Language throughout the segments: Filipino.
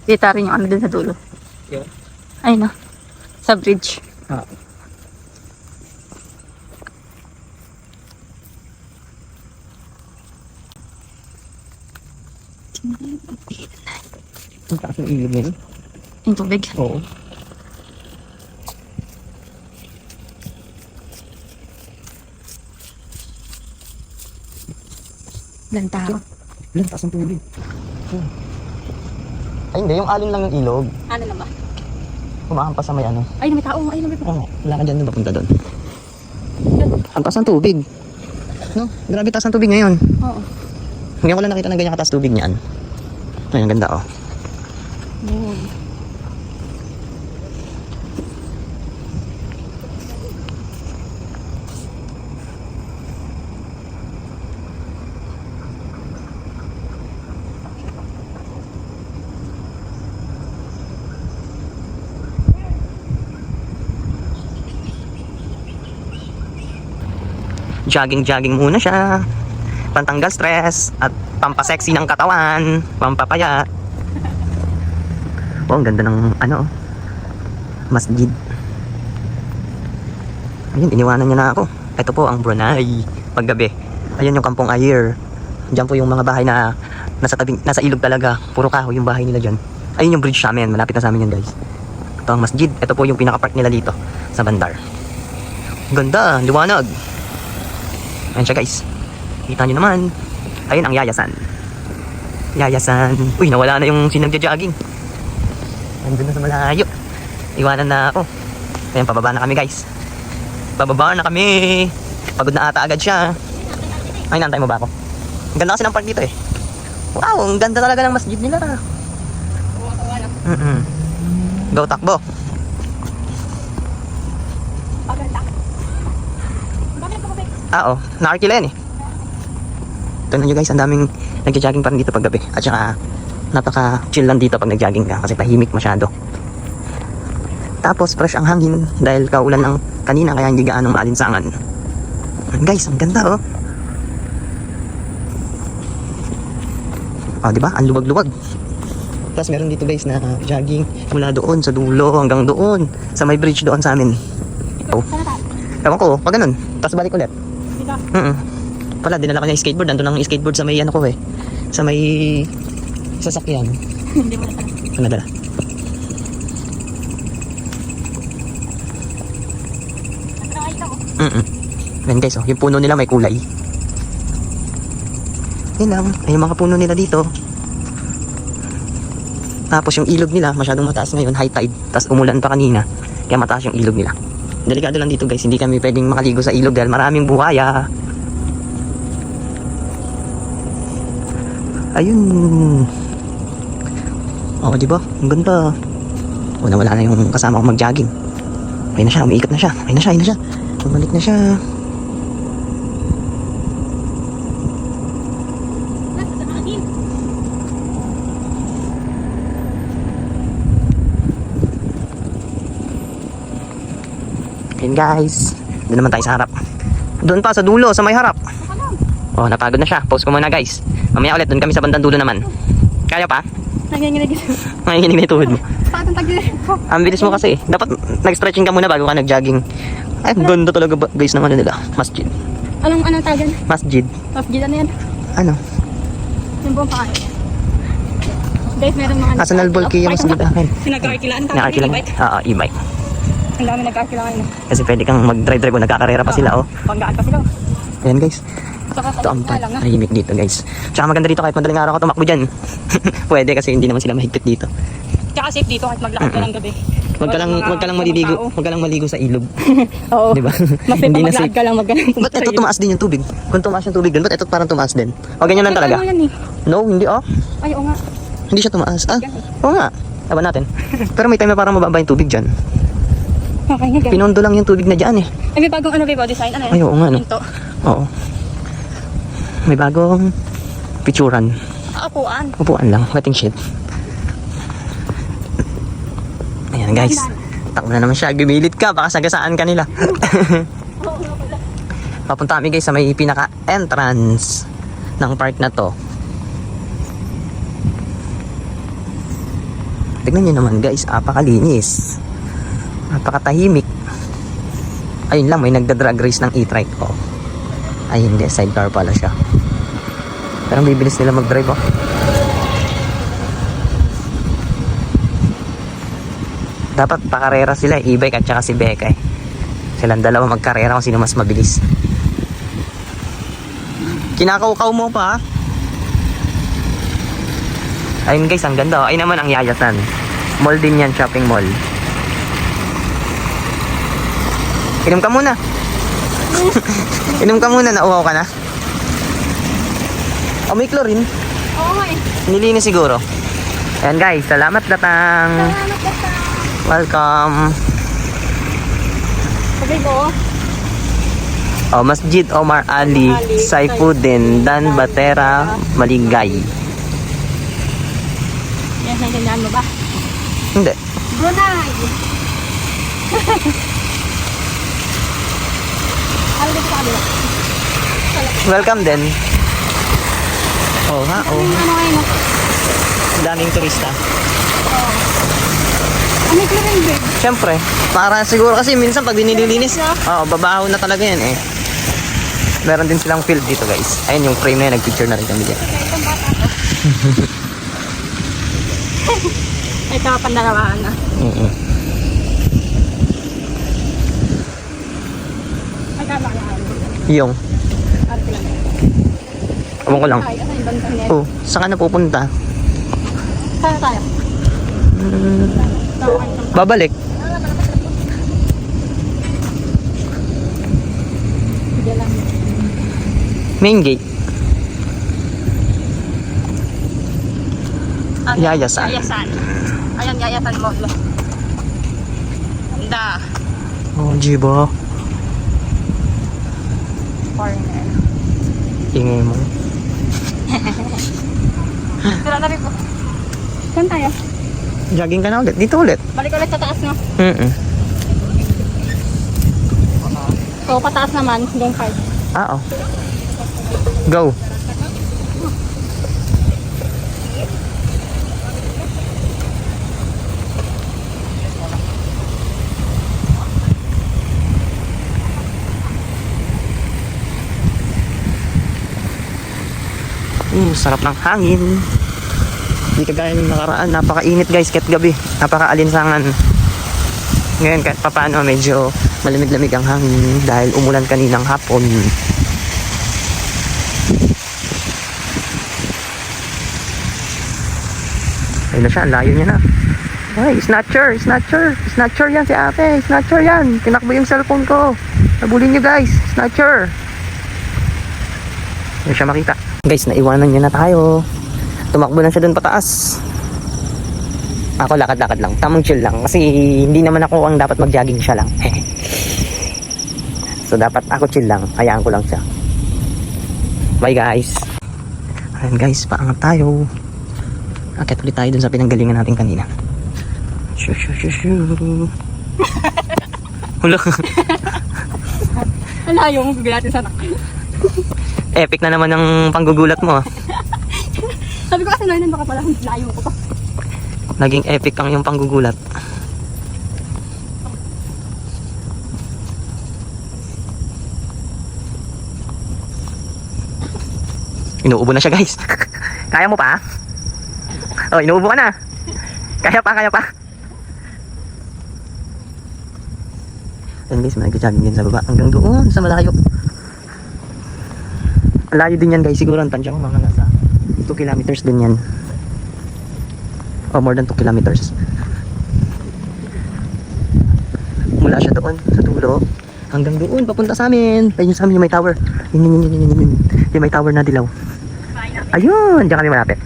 Kita rin yung ano dun sa dulo. Yun. Ay no. Sa bridge. Ah. Ang taas ng ilog ngayon. Yung tubig. Oo. Ilang tao. Ilang taas ng tubig. Ay hindi, yung alon lang yung ilog. Ano na ba? Kumahampas sa may ano. Ay, may tao. Ay, may Oo, wala ka dyan doon papunta doon. Ang taas ng tubig. No? Grabe taas ng tubig ngayon. Oo. Ngayon ko lang nakita ng ganyan kataas tubig niyan. Ay, ang ganda oh. Yun. Jogging muna siya. Pantanggal stress at pampasexy ng katawan, pampapayat. Oh, ang ganda ng ano, masjid. Ayun, iniwanan niya na ako. Ito po ang Brunei paggabi. Ayun yung Kampong Ayer. Diyan po yung mga bahay na nasa ilog talaga. Puro kahoy yung bahay nila diyan. Ayun yung bridge sa amin. Malapit na sa amin yan, guys. Ito ang masjid. Ito po yung pinaka-park nila dito sa Bandar. Ganda, liwanag. Ayan siya, guys. Kita nyo naman. Ayun ang Yayasan. Yayasan. Uy, nawala na yung sinagja-jogging. Nandun na sa malayo. Iwanan na ako. Ayan, pababa na kami, guys. Pababa na kami. Pagod na ata agad siya. Ay, naantay mo ba ako? Ang ganda kasi ng park dito eh. Wow, ang ganda talaga ng masjid nila. Go, takbo. Oo, nakakila yan eh. Tignan nyo guys, ang daming nagja-jogging pa rin dito pag gabi. At saka napaka-chill lang dito pag nag-jogging ka kasi tahimik masyado. Tapos fresh ang hangin dahil kaulan ng kanina kaya hindi gaanong maalinsangan. Guys, ang ganda oh. Oh, di ba? Ang luwag-luwag. Tapos meron dito guys na jogging mula doon sa dulo hanggang doon sa may bridge doon sa amin. Oh. Ewan ko, pag ganun. Tapos balik ulit. Pala, dinala ko niya yung skateboard. Nandun ang skateboard sa may ano ko eh. Sa may sasakyan. Hindi mo na Ano nadala? Yan guys, oh, yung puno nila may kulay. Yan lang, ay yung mga puno nila dito. Tapos yung ilog nila masyadong mataas ngayon, high tide. Tapos umulan pa kanina, kaya mataas yung ilog nila. Delikado lang dito guys, hindi kami pwedeng makaligo sa ilog dahil maraming buhaya. Ayun. Oh, di ba? Ang ganda. Oh, nawala na yung kasama ko mag-jogging. Ayun na siya, umiikot na siya. Ayun na siya, ayun na siya. Bumalik na siya. Ayun guys. Doon naman tayo sa harap. Doon pa sa dulo, sa may harap. Oh, napagod na siya. Pause ko muna guys. Mamaya ulit, doon kami sa bandang dulo naman. Kaya pa? Nanginginig. Nanginginig na yung tuhod mo. Patang tagli. Ang bilis mo kasi. Dapat nag-stretching ka muna bago ka nag-jogging. Ay, ganda talaga guys ng ano nila. Masjid. Anong tagan? Masjid. Masjid ano yan? Ano? Yung buong pangalan. Guys, meron mga... Asan al-Bolki yung masjid akin? Nag-arkilaan. Nakakilang. Oo, e-bike. Ang dami nag-arkilaan. Kasi pwede kang mag-drive-drive kung nagkakarera pa sila, oh. Panggaan pa sila. Ayan guys. Ito ang tahimik dito guys. Tsaka maganda dito kahit madaling araw ka tumakbo dyan. Pwede kasi hindi naman sila mahigpit dito. Tsaka safe dito kahit maglakad ka ng gabi. Wag ka lang maligo sa ilog. Oo. Di ba? Mas safe Hindi na maglakad safe. ka lang magganang. Ba't ito tumaas din yung tubig? Kung tumaas yung tubig din, ba't ito parang tumaas din? O ganyan lang talaga? Ano yan eh? No, hindi oh. Ay, oo nga. Hindi siya tumaas. Ah, oo nga. Laban natin. Pero may time na parang mababa yung tubig dyan. Okay nga. Pinondo lang yung tubig na dyan eh. Ay, may bagong ano ba design? Ano yan? Ay, oo nga no. Pinto. Oo. May bagong picturan. Upuan. Upuan lang, waiting shed. Ayan guys. Takbo na naman siya. Gumilit ka, baka sagasaan ka nila. Papunta kami guys sa may pinaka-entrance ng park na to. Tignan nyo naman guys, apakalinis. Napakatahimik. Ayun lang, may nagda-drag race ng e-trike. Oh. Ay hindi, sidecar pala siya. Pero ang bibilis nila mag-drive oh. Dapat pakarera sila, e-bike at saka si Becca eh. Silang dalawa magkarera kung sino mas mabilis. Kinakaukaw mo pa. Ayun guys, ang ganda oh. Ayun naman ang Yayasan. Mall din yan, shopping mall. Inom ka muna. Inom ka muna, nauhaw ka na. Oh, may chlorine. Oo nga eh. Nilinis siguro. Ayan guys, salamat datang. Salamat ka sa... Welcome. Sabi ko, Oh, Masjid Omar Ali, Saifuddin, Dan Batera, Maligay. yan, naintindihan mo ba? Hindi. Brunei! Ano dito sa kabila? Welcome din. Oh ha, oh. Ano ngayon? Daming turista. Ano yung chlorine bed? Siyempre, para siguro kasi minsan pag dinililinis, babaho na talaga yan eh. Meron din silang field dito guys. Ayun yung frame na yun, nagpicture na rin kami dyan. Kaya itong bata ko. Ito, pandalawahan na. Ay, tama na. Yung, Arte lang. abang ko lang. Ay, ano yung bantang yan? Oh, saan ka na pupunta? Saan tayo? Babalik. Diyan lang. Main gate. Ano? Yayasan. Yayasan. Ayan, Yayasan Mall. Ganda. Oh, jiba. Foreigner. Ingay mo. Tira na rin po. Saan tayo? Jogging ka na ulit. Dito ulit. Balik ulit sa taas, no? So, pataas naman, doon card. Oh. Go. Sarap ng hangin. Hindi kagaya ng nakaraan. Napakainit guys, kahit gabi. Napakaalinsangan. Ngayon kahit papaano medyo malamig-lamig ang hangin dahil umulan kaninang hapon. Ayun na siya, ang layo niya na. Ay, snatcher, snatcher. Snatcher yan si ate, snatcher yan. Tinakbo yung cellphone ko. Nabulin niyo guys, snatcher. Hindi siya makita. Guys, naiwanan niya na tayo. Tumakbo na siya dun pataas. Ako lakad-lakad lang, tamang chill lang. Kasi hindi naman ako ang dapat mag-jogging, siya lang. So dapat ako chill lang, hayaan ko lang siya. Bye guys. Ayan guys, paangat tayo. Akit ulit tayo dun sa pinanggalingan natin kanina. Shoo shoo shoo shoo. Hula. Ang layo mo, bigla natin sa anak. Epic na naman ang panggugulat mo. Sabi ko kasi naman, baka pala layo ko pa. Naging epic ang yung panggugulat. Inuubo na siya guys. Kaya mo pa? Oh, inuubo ka na. Kaya pa, kaya pa. Ayan guys, may nag-jogging din sa baba. Hanggang doon sa malayo. Layo din yan guys. Siguro ang tansya ko mga nasa 2 kilometers din yan. Oh, more than 2 kilometers. Mula siya doon sa dulo hanggang doon papunta sa amin. Ayun sa amin yung may tower. Yung may tower na dilaw. Ayun, diyan kami malapit.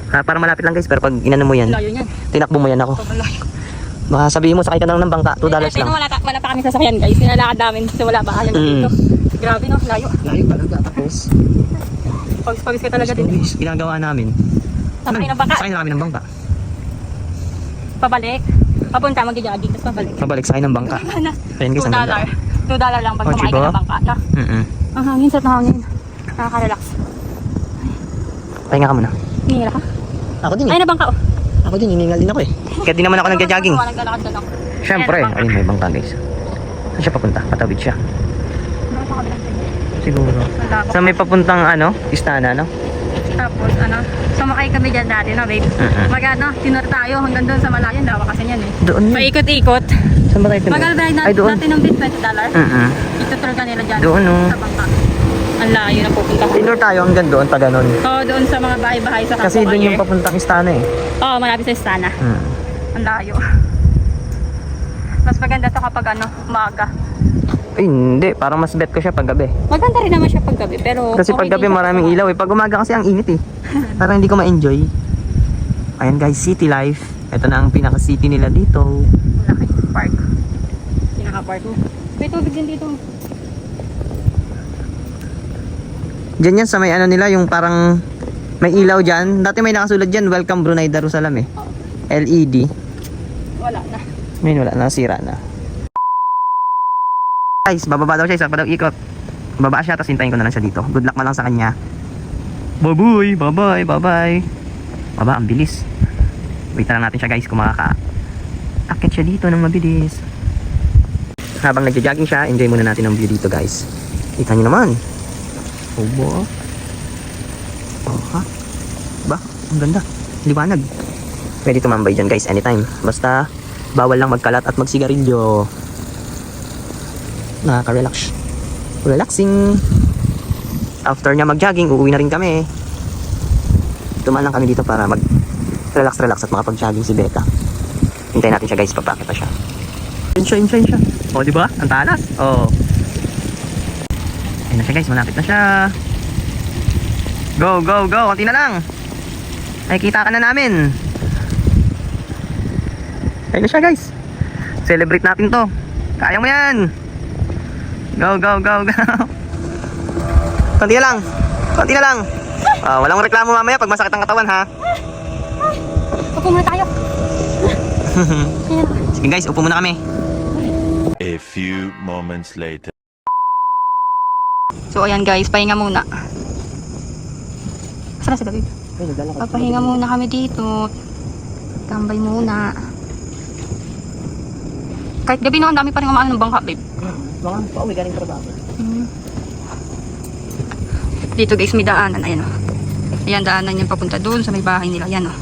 Para malapit lang guys, pero pag inano mo yan, Layo niyan. tinakbo mo yan ako. Sobrang layo. Baka sabihin mo sakay ka lang ng bangka, $2 lang. Wala pa kami sasakyan guys. Nilalakad namin kasi wala pa kayang dito. Grabe no, layo. Layo talaga, tapos Pawis-pawis ka talaga din. ginagawa namin. Sakay ng bangka. Sakay na kami ng bangka. Pabalik. Papunta, mag-jogging, tapos pabalik. Pabalik sakay ng bangka. Ayun guys, ang ganda. $2 lang pag Oh, kumain diba? ka ng bangka. No? Ang hangin, sarap na hangin. Nakaka-relax. Pahinga ka muna. Hinihira ka? Ako din Ay, na bangka oh. Ako din, hiningal din ako eh. Kaya di naman ako nagja-jogging. Naglalakad na lang. Siyempre, Ayan, ayun may bangka guys. Saan siya papunta? Patawid siya. Doon sa kabilang side. Siguro. Wala pa. Sa may papuntang ano, istana, no? Tapos sumakay kami dyan dati na babe. Tinur tayo hanggang doon sa malayo. Lawa kasi yan eh. Doon yun. Paikot-ikot. Saan ba tayo tumingin? Magalbayad Ay, doon. natin ng bid $20. Itutur ka nila dyan. Doon, no. Sa bangka. Ang layo na pupunta ko. Tinur tayo hanggang doon, pa ganun. Oo, doon sa mga bahay-bahay sa Kasi doon yung papuntang istana eh. Oo, malapit sa istana. Ang layo. Mas maganda to kapag umaga. Ay, hindi. Parang mas bet ko siya pag gabi. Maganda rin naman siya paggabi, pero Kasi pag gabi din siya maraming pag- ilaw eh. Pag umaga kasi ang init eh. Parang hindi ko ma-enjoy. Ayan guys, city life. Ito na ang pinaka-city nila dito. Malaki. Park. Pinaka-park mo. May tubig din dito. Diyan yan sa may ano nila, yung parang may ilaw dyan. Dati may nakasulat dyan, Welcome Brunei Darussalam eh. LED. Wala na. Ngayon wala, nasira na. Guys, bababa daw siya, isa pa daw ikot. Bababa siya, tapos hintayin ko na lang siya dito. Good luck na lang sa kanya. Bye-bye, bye-bye, bye-bye. Baba, ang bilis. Wait na lang natin siya guys, kung makaka-akit siya dito ng mabilis. Habang nagja-jogging siya, enjoy muna natin ang view dito guys. Kita niyo naman. Obo. Oh, ha? Ba, ang ganda. Liwanag. Pwede tumambay dyan guys, anytime. Basta, bawal lang magkalat at magsigarilyo. Nakaka-relax. Relaxing. After niya mag-jogging, uuwi na rin kami. Tumaan lang kami dito para mag-relax at makapag-jogging si Becca. Hintayin natin siya guys, papakita siya. Shine siya. O, diba? Ang talas. O. Ayun na siya guys, malapit na siya. Go, go, go. Kunti na lang. Nakikita ka na namin. Ayun na siya guys. Celebrate natin to. Kaya mo yan. Go, go, go, go. Kunti na lang. Kunti na lang. Walang reklamo mamaya pag masakit ang katawan ha. Upo muna tayo. Sige guys, upo muna kami. A few moments later. So ayan guys, pahinga muna. Saan na si David? Papahinga muna kami dito. Tambay muna. Kahit gabi no, ang dami pa rin umaano ng bangka, babe. Mga pauwi galing trabaho. Dito guys, may daanan. Ayan o. Ayan, daanan yan papunta doon sa may bahay nila. Ayan o.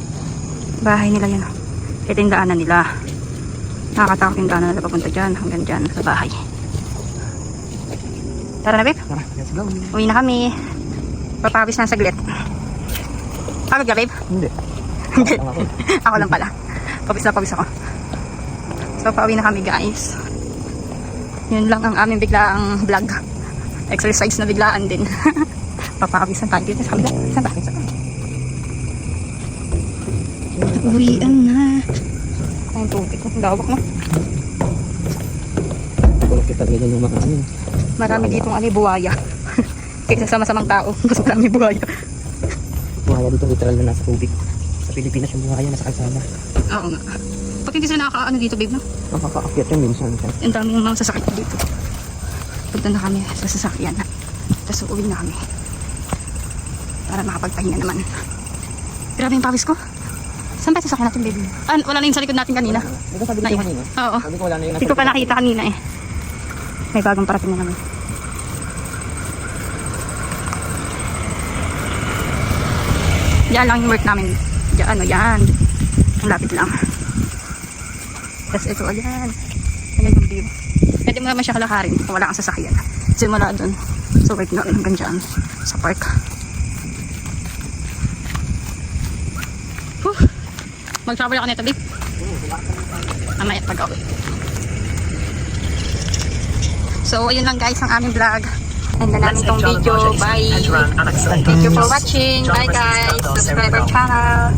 Bahay nila yan o. Ito yung daanan nila. Nakakatakot yung daanan nila papunta dyan. Hanggang dyan sa bahay. Tara na, babe. Tara, let's go. Uwi na kami. Papawis na saglit. Pagod ka, babe? Hindi. Ako lang pala. Pawis na pawis ako. So, pauwi na kami guys. Yun lang ang aming biglaang vlog. Exercise na biglaan din. Papawis na tayo dito sa kabila. Saan ba? Uwian na. Ay, tubig. Ang lawak no? Kulok kita ganyan yung mga ano. Marami ditong buwaya. Kaysa sa masamang tao, mas marami buwaya. Buhaya dito literal na nasa tubig. Sa Pilipinas yung buhaya nasa kalsada. Oo nga. Pag hindi sila nakakaano dito, babe, no? Nakakaakyat yun minsan. Ang daming mga sasakyan dito. Punta na kami sa sasakyan. Tapos uuwi na kami. Para makapagpahinga naman. Grabe yung pawis ko. Saan ba yung sasakyan natin, babe? Wala na yung sa likod natin kanina. Ito sabi ko Naiwan. kanina. Oo. Sabi ko wala na yung Hindi ko pa nakita kanina eh. May bagong parating na naman. Diyan lang yung work namin. Diyan, yan. Ang lapit lang. Tapos ito, ayan. Ayan yung view. Pwede mo naman siya kalakarin kung wala kang sasakyan. Simula dun. So, work na hanggang dyan. Sa park. Mag-travel ako nito, babe. Mamaya pag-uwi. So, ayun lang guys ang aming vlog. And na namin tong video. Bye! Thank you for watching. Bye guys! Subscribe our channel.